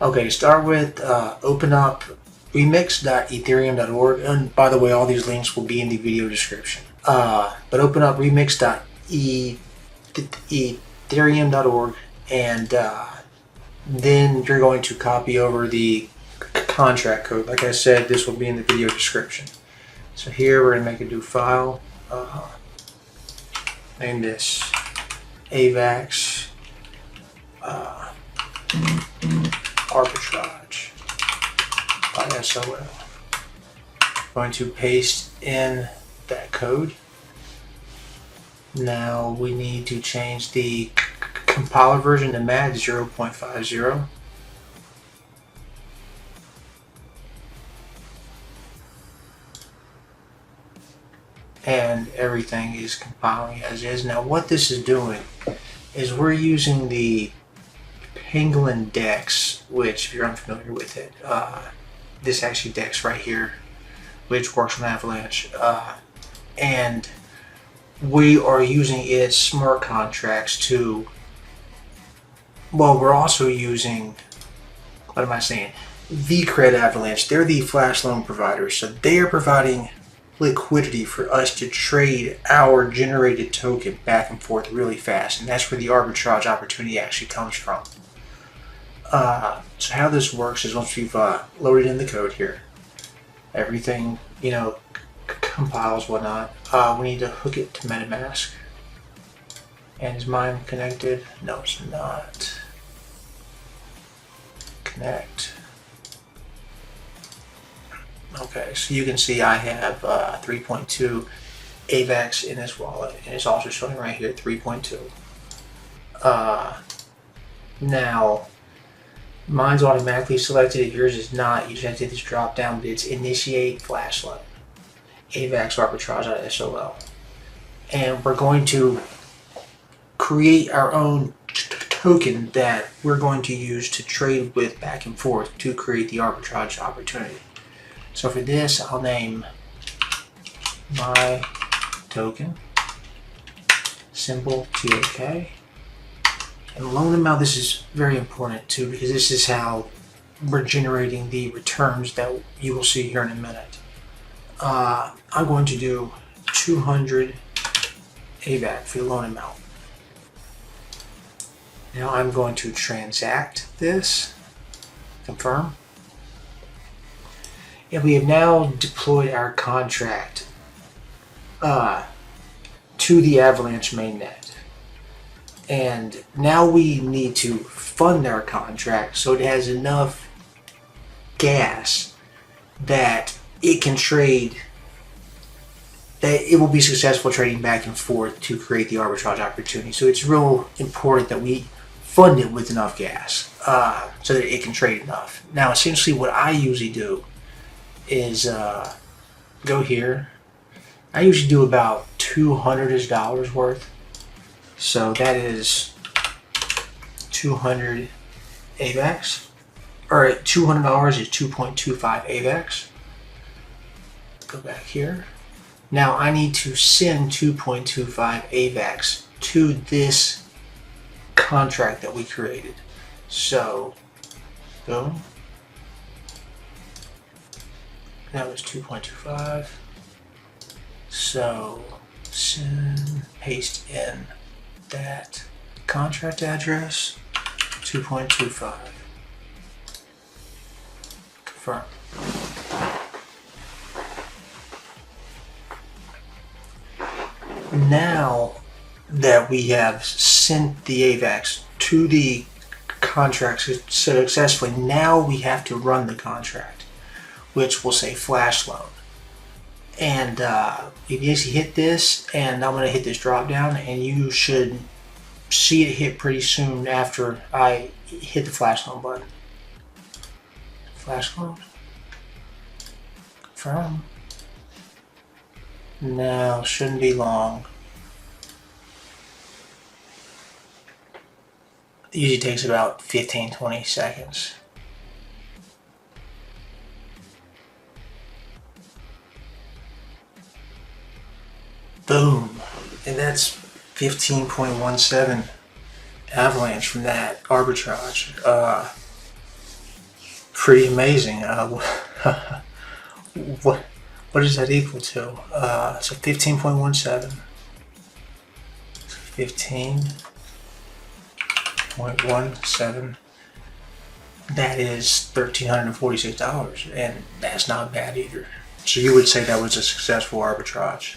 Okay, to start with, open up remix.ethereum.org, and by the way, all these links will be in the video description. But open up remix.ethereum.org, and then you're going to copy over the contract code. Like I said, this will be in the video description. So here we're going to make a new file. Name this AVAX Arbitrage by SOL. Going to paste in that code. Now we need to change the compiler version to MAD 0.50. And everything is compiling as is. Now what this is doing is we're using the Pangolin DEX, which if you're unfamiliar with it, this actually DEX right here, which works on Avalanche, and we are using its smart contracts to, well, we're also using, what am I saying, vCred Avalanche. They're the FLASHLOAN providers, so they are providing liquidity for us to trade our generated token back and forth really fast, and that's where the arbitrage opportunity actually comes from. So how this works is once we've loaded in the code here, everything, you know, compiles, whatnot, we need to hook it to MetaMask. And is mine connected? No, it's not. Connect. Okay, so you can see I have 3.2 AVAX in this wallet, and it's also showing right here 3.2. Now, mine's automatically selected. Yours is not. You just have to hit this drop down, but it's initiate FLASHLOAN, AVAX Arbitrage.SOL, and we're going to create our own token that we're going to use to trade with back and forth to create the arbitrage opportunity. So for this, I'll name my token symbol TOK. And loan amount, this is very important too, because this is how we're generating the returns that you will see here in a minute. I'm going to do 200 AVAX for the loan amount. Now I'm going to transact this, confirm. And we have now deployed our contract to the Avalanche mainnet. And now we need to fund our contract so it has enough gas that it can trade, that it will be successful trading back and forth to create the arbitrage opportunity. So it's real important that we fund it with enough gas so that it can trade enough. Now essentially what I usually do is go here. I usually do about $200 worth. So that is 200 AVAX, or $200 is 2.25 AVAX. Go back here. Now I need to send 2.25 AVAX to this contract that we created. So, boom. That was 2.25. So, send, paste in that contract address, 2.25. Confirm. Now that we have sent the AVAX to the contract successfully, now we have to run the contract, which will say FLASHLOAN. And if you just hit this, and I'm going to hit this drop down, and you should see it hit pretty soon after I hit the FLASHLOAN button. FLASHLOAN. Confirm. Now, shouldn't be long. It usually takes about 15-20 seconds. Boom. And that's 15.17 Avalanche from that arbitrage. pretty amazing. What does that equal to? So 15.17. 15.17. That is $1,346, and that's not bad either. So you would say that was a successful arbitrage?